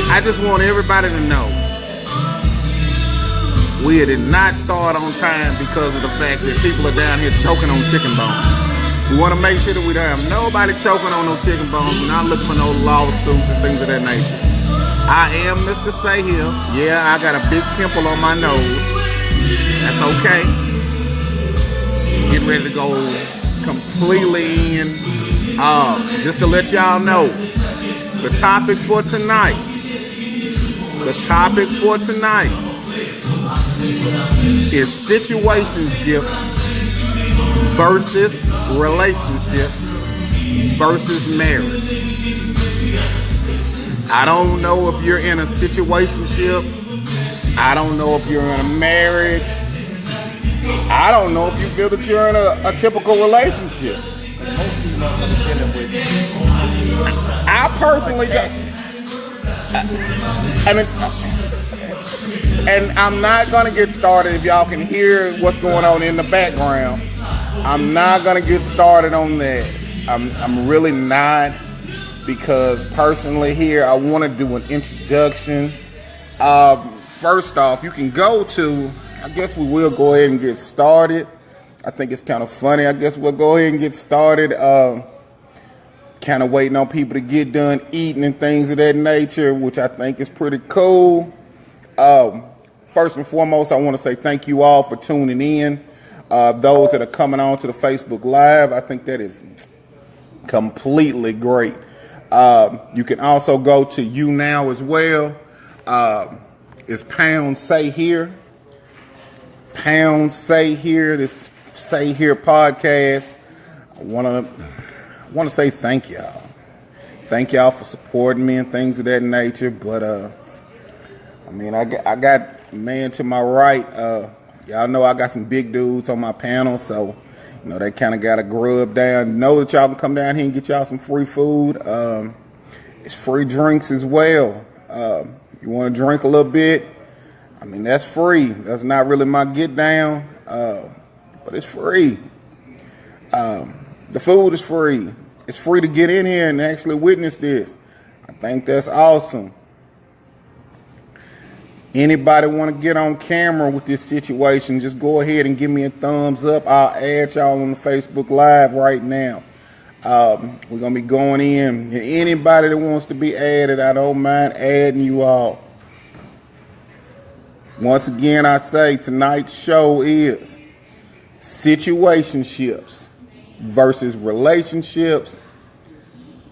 I just want everybody to know we did not start on time because of the fact that people are down here choking on chicken bones. We want to make sure that we don't have nobody choking on no chicken bones. We're not looking for no lawsuits and things of that nature. I am Mr. Say Here. Yeah, I got a big pimple on my nose. That's okay. Getting ready to go completely in. Just to let y'all know, the topic for tonight is situationships versus relationships versus marriage. I don't know if you're in a situationship. I don't know if you're in a marriage. I don't know if you feel that you're in a typical relationship. I personally don't. And I'm not going to get started. If y'all can hear what's going on in the background, I'm not going to get started on that. I'm really not, because personally here I want to do an introduction. First off, you can go to, I guess we will go ahead and get started. I think it's kind of funny. I guess we'll go ahead and get started. Kind of waiting on people to get done eating and things of that nature, which I think is pretty cool. First and foremost, I want to say thank you all for tuning in. Those that are coming on to the Facebook Live, I think that is completely great. You can also go to YouNow as well. It's Pound Say Here. Pound Say Here. This Say Here podcast. I want to say thank y'all. Thank y'all for supporting me and things of that nature. But I got a man to my right. Y'all know I got some big dudes on my panel, so they kind of got to grub down. Know that y'all can come down here and get y'all some free food. It's free drinks as well. You want to drink a little bit? That's free. That's not really my get down, but it's free. The food is free. It's free to get in here and actually witness this. I think that's awesome. Anybody want to get on camera with this situation, just go ahead and give me a thumbs up. I'll add y'all on the Facebook Live right now. We're going to be going in. Anybody that wants to be added, I don't mind adding you all. Once again, I say tonight's show is situationships versus relationships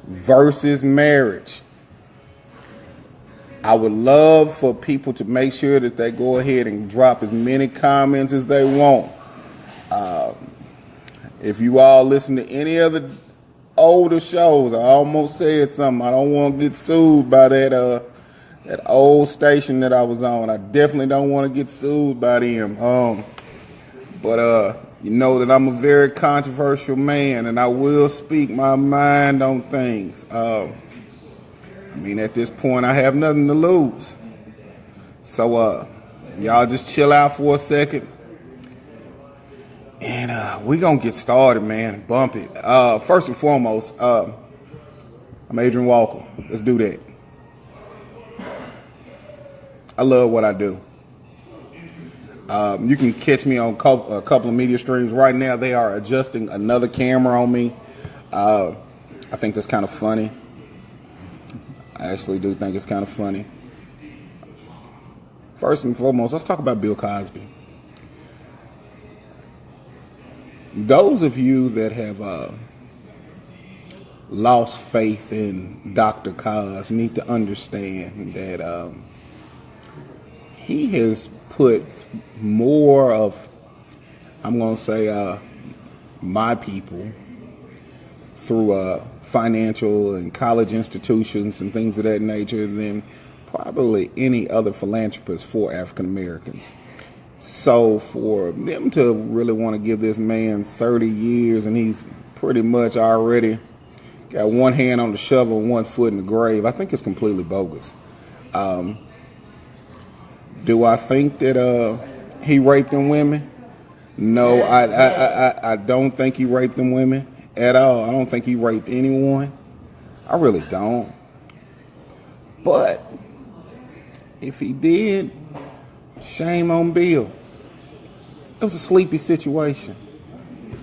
versus marriage. I would love for people to make sure that they go ahead and drop as many comments as they want. If you all listen to any of the older shows, I almost said something. I don't want to get sued by that old station that I was on. I definitely don't want to get sued by them. But you know that I'm a very controversial man, and I will speak my mind on things. At this point, I have nothing to lose. So, y'all just chill out for a second. And we going to get started, man. Bump it. First and foremost, I'm Adrian Walker. Let's do that. I love what I do. You can catch me on a couple of media streams. Right now, they are adjusting another camera on me. I think that's kind of funny. I actually do think it's kind of funny. First and foremost, let's talk about Bill Cosby. Those of you that have lost faith in Dr. Cos need to understand that he has put more of, I'm going to say, my people through financial and college institutions and things of that nature than probably any other philanthropist for African Americans. So for them to really want to give this man 30 years and he's pretty much already got one hand on the shovel and one foot in the grave, I think it's completely bogus. Do I think that he raped them women? No, I don't think he raped them women at all. I don't think he raped anyone. I really don't. But If he did, shame on Bill. It was a sleepy situation.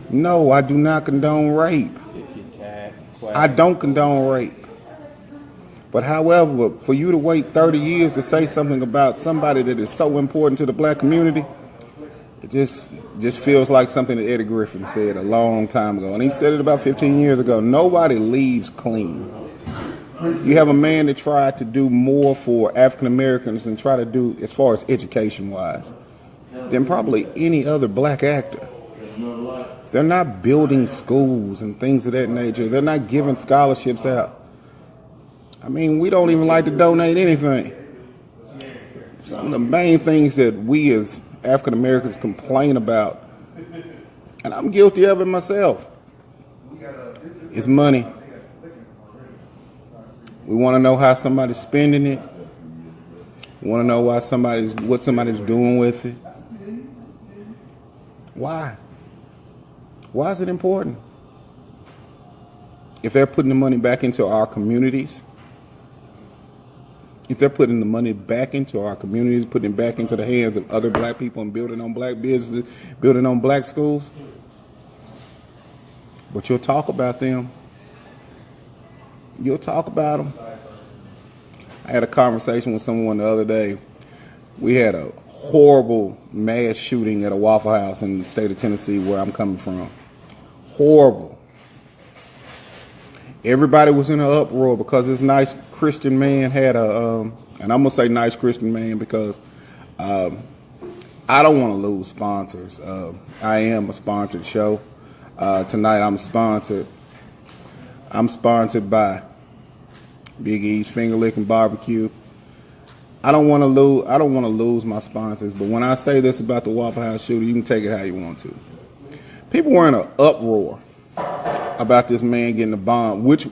No, I do not condone rape. I don't condone rape. But however, for you to wait 30 years to say something about somebody that is so important to the black community, it just feels like something that Eddie Griffin said a long time ago. And he said it about 15 years ago. Nobody leaves clean. You have a man that tried to do more for African Americans than try to do as far as education wise than probably any other black actor. They're not building schools and things of that nature. They're not giving scholarships out. I mean, we don't even like to donate anything. Some of the main things that we as African Americans complain about, and I'm guilty of it myself, is money. We want to know how somebody's spending it. We want to know what somebody's doing with it. Why? Why is it important? If they're putting the money back into our communities, if they're putting the money back into our communities, putting it back into the hands of other black people and building on black businesses, building on black schools, but you'll talk about them. You'll talk about them. I had a conversation with someone the other day. We had a horrible mass shooting at a Waffle House in the state of Tennessee where I'm coming from. Horrible. Everybody was in an uproar because this nice Christian man had and I'm going to say nice Christian man because I don't want to lose sponsors. I am a sponsored show. Tonight I'm sponsored by Big E's Finger Licking Barbecue. I don't want to lose my sponsors, but when I say this about the Waffle House shooter, you can take it how you want to. People were in an uproar about this man getting a bond, which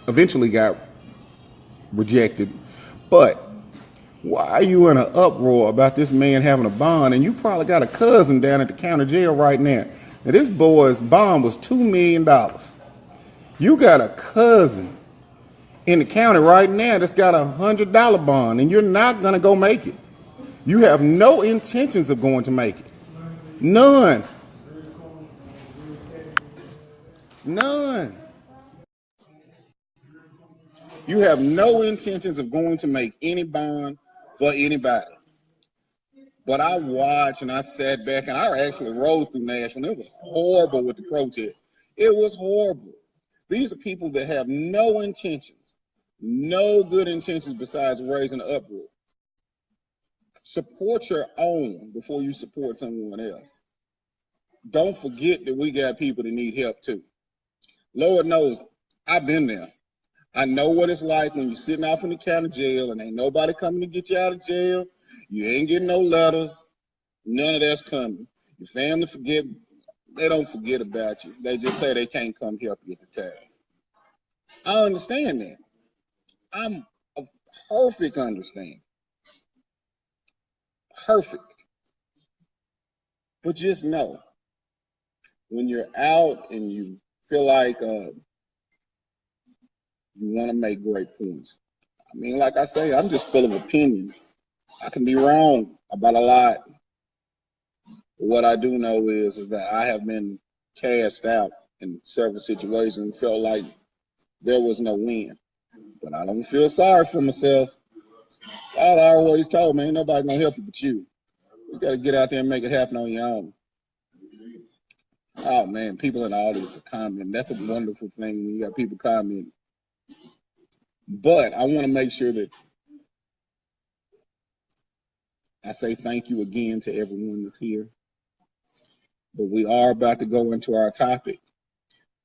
eventually got rejected. But why are you in an uproar about this man having a bond? And you probably got a cousin down at the county jail right now. Now this boy's bond was $2 million. You got a cousin in the county right now that's got $100 bond, and you're not going to go make it. You have no intentions of going to make it. None. None. You have no intentions of going to make any bond for anybody. But I watched and I sat back and I actually rode through Nashville. It was horrible with the protests. It was horrible. These are people that have no intentions, no good intentions besides raising an uproar. Support your own before you support someone else. Don't forget that we got people that need help too. Lord knows, I've been there. I know what it's like when you're sitting off in the county jail and ain't nobody coming to get you out of jail. You ain't getting no letters. None of that's coming. Your family they don't forget about you. They just say they can't come help you at the time. I understand that. I'm a perfect understanding. Perfect. But just know, when you're out and you feel like you want to make great points. I mean, like I say, I'm just full of opinions. I can be wrong about a lot. But what I do know is that I have been cast out in several situations and felt like there was no win. But I don't feel sorry for myself. All I always told me, ain't nobody gonna help you but you. You just gotta get out there and make it happen on your own. Oh man, people in the audience are commenting. That's a wonderful thing when you got people commenting. But I want to make sure that I say thank you again to everyone that's here. But we are about to go into our topic.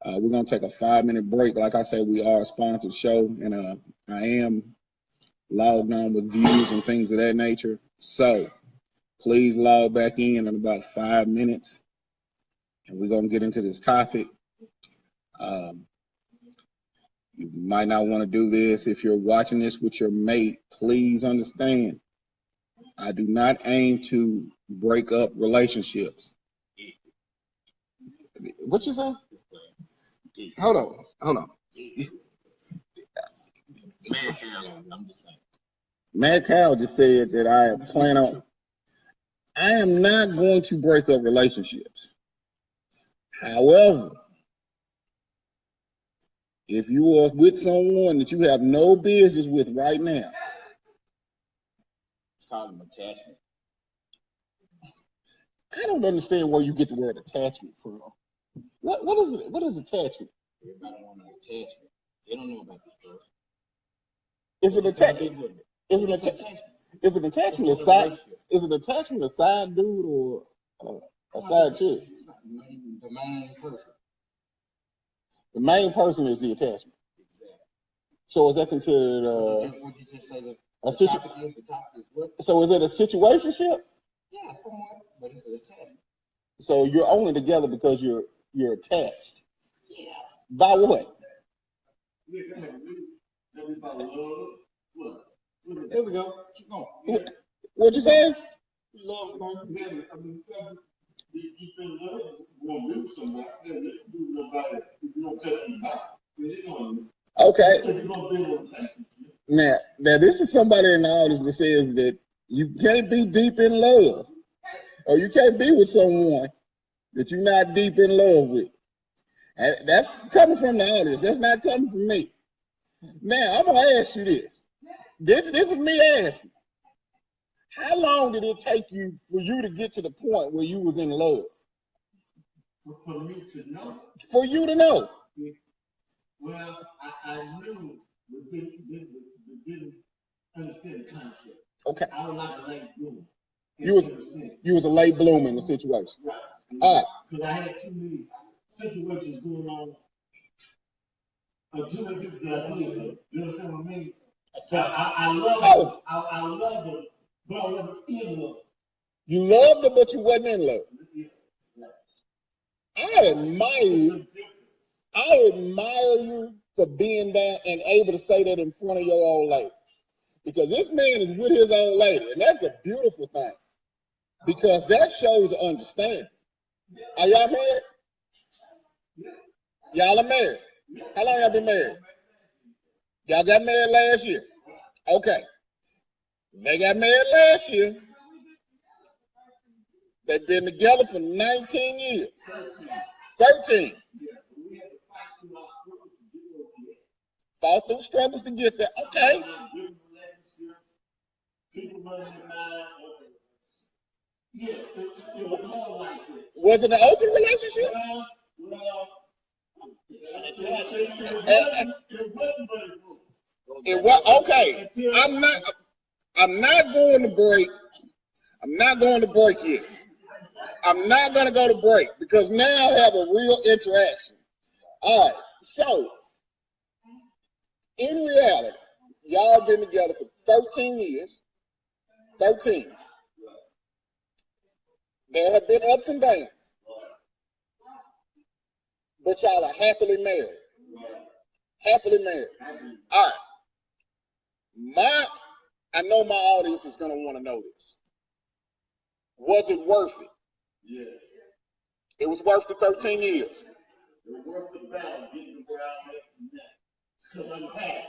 We're going to take a 5-minute break. Like I said, we are a sponsored show, and I am logged on with views and things of that nature. So please log back in about 5 minutes, and we're going to get into this topic. You might not want to do this. If you're watching this with your mate, please understand, I do not aim to break up relationships. What you say? Hold on. I'm just saying. Matt Kyle just said that I am not going to break up relationships. However, if you are with someone that you have no business with right now, it's called an attachment. I don't understand where you get the word attachment from. What is it? What is attachment? Everybody want an attachment. They don't know about this person. Is it attachment? Is it attachment? Is it attachment a side? Is it attachment a side dude or a side chick? The main person. The main person is the attachment. Exactly. So is that considered what you just say? The topic is what? So is it a situationship? Yeah, somewhat, but it's an attachment. So you're only together because you're attached. Yeah. By what? There we go. Keep going. What'd you say? Love person. Okay. Now this is somebody in the audience that says that you can't be deep in love, or you can't be with someone that you're not deep in love with. And that's coming from the audience. That's not coming from me. Now I'm gonna ask you this. This is me asking. How long did it take you for you to get to the point where you was in love? For me to know. For you to know. Well, I knew, but didn't understand the concept. Okay. I was like a late bloomer. You was a late bloomer in the situation. Right. All right. Because I had too many situations going on. Too many people that I did. You understand what I mean? I love them. I love them, but I wasn't in love. You loved her, but you wasn't in love. Yeah. I admire you for being there and able to say that in front of your old lady. Because this man is with his old lady, and that's a beautiful thing. Because that shows understanding. Are y'all married? Y'all are married. How long y'all been married? Y'all got married last year. Okay. They got married last year. They've been together for 19 years. 13. Fought through struggles to get there. Okay. Was it an open relationship? It was okay. I'm not going to break. I'm not going to break yet. I'm not going to go to break because now I have a real interaction. All right. So, in reality, y'all been together for 13 years. 13. There have been ups and downs. But y'all are happily married. Happily married. All right. I know my audience is going to want to know this. Was it worth it? Yes. It was worth the 13 years. It was worth the battle getting where I'm at because I'm happy.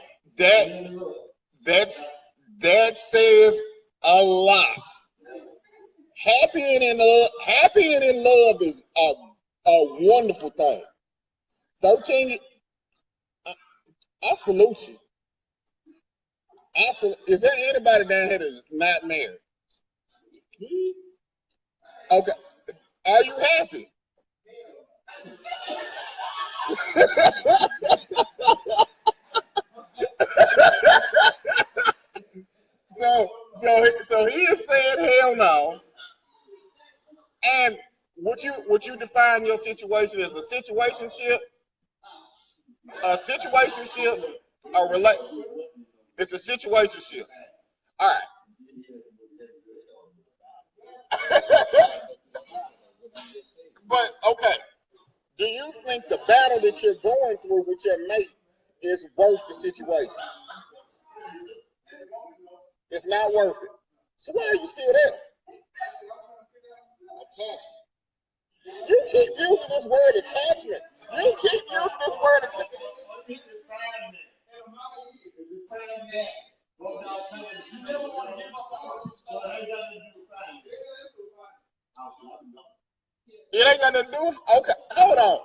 That says a lot. Happy and in love is a wonderful thing. 13. I salute you. Is there anybody down here that is not married? Okay. Are you happy? So he is saying hell no. And would you define your situation as a situationship? A situationship, it's a situationship. All right. But okay, do you think the battle that you're going through with your mate is worth the situation? It's not worth it. So why are you still there? Attachment. You keep using this word attachment. You keep using this word attachment. It ain't got nothing to do. Okay, hold on.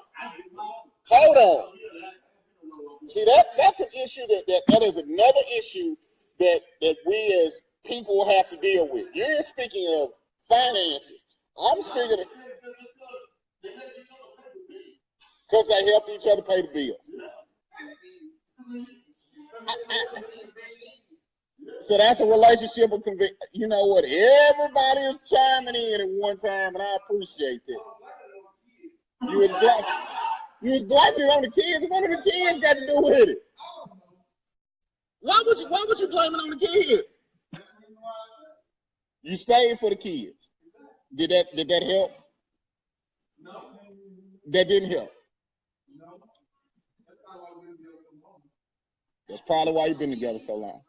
See, that's an issue that is another issue that we as people have to deal with. You're speaking of finances. I'm speaking of because they help each other pay the bills. So that's a relationship of you know what? Everybody is chiming in at one time, and I appreciate that. You was blaming on the kids. What do the kids got to do with it? Why would you blame it on the kids? You stayed for the kids. Did that help? No. That didn't help. No. That's probably why you've been together so long.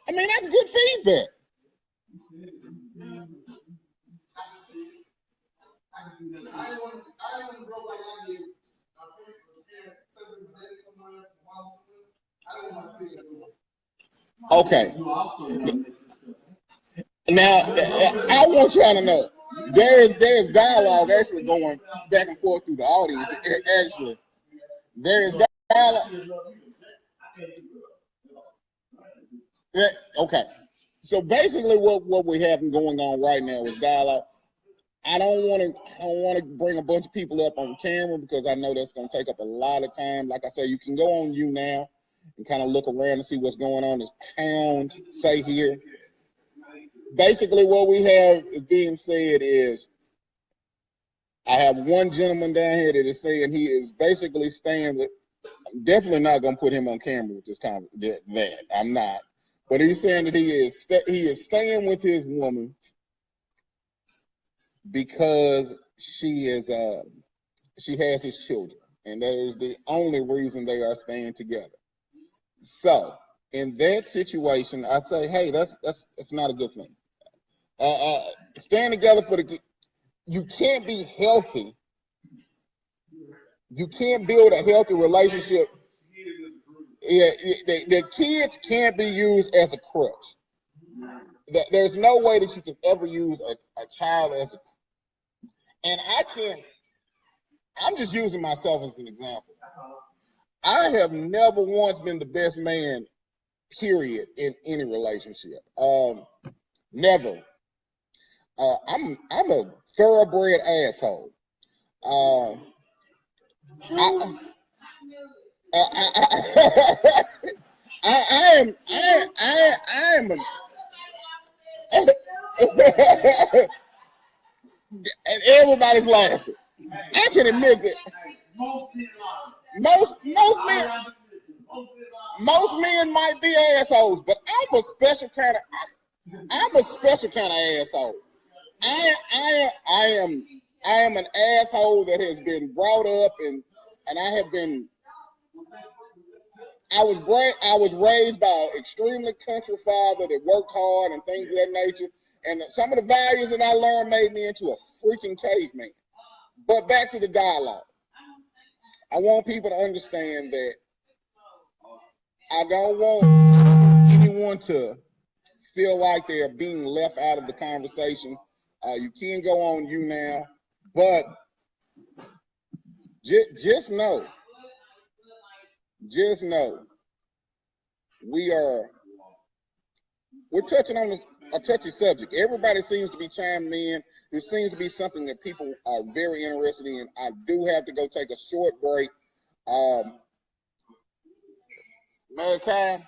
I mean, that's good feedback. Okay. Now, I want y'all to know there's dialogue actually going back and forth through the audience. Actually, there is dialogue. Okay. So basically, what we have going on right now is dialogue. I don't want to bring a bunch of people up on camera because I know that's going to take up a lot of time. Like I said, you can go on YouNow and kind of look around and see what's going on. It's pound say here. Basically, what we have is being said is, I have one gentleman down here that is saying he is basically staying with. I'm definitely not going to put him on camera with this that I'm not. But he's saying that he is staying with his woman because she has his children, and that is the only reason they are staying together. So in that situation, I say, hey, that's not a good thing. Staying together you can't be healthy. You can't build a healthy relationship. Yeah, the kids can't be used as a crutch. There's no way that you can ever use a child as a. And I'm just using myself as an example. I have never once been the best man, period, in any relationship. Never. I'm a thoroughbred asshole. I am and everybody's laughing. I can admit that most men might be assholes, but I'm a special kind of asshole. I am an asshole that has been brought up and I was raised by an extremely country father that worked hard and things of that nature. And some of the values that I learned made me into a freaking caveman. But back to the dialogue. I want people to understand that I don't want anyone to feel like they're being left out of the conversation. You can go on YouNow, but just know, we're touching on a touchy subject. Everybody seems to be chiming in. This seems to be something that people are very interested in. I do have to go take a short break. Mad Kyle?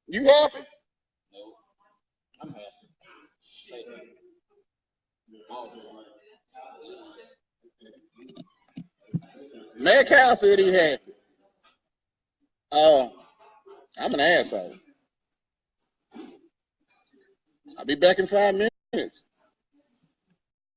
You happy? No, I'm happy. Mad Kyle said he happy. I'm an asshole. I'll be back in 5 minutes.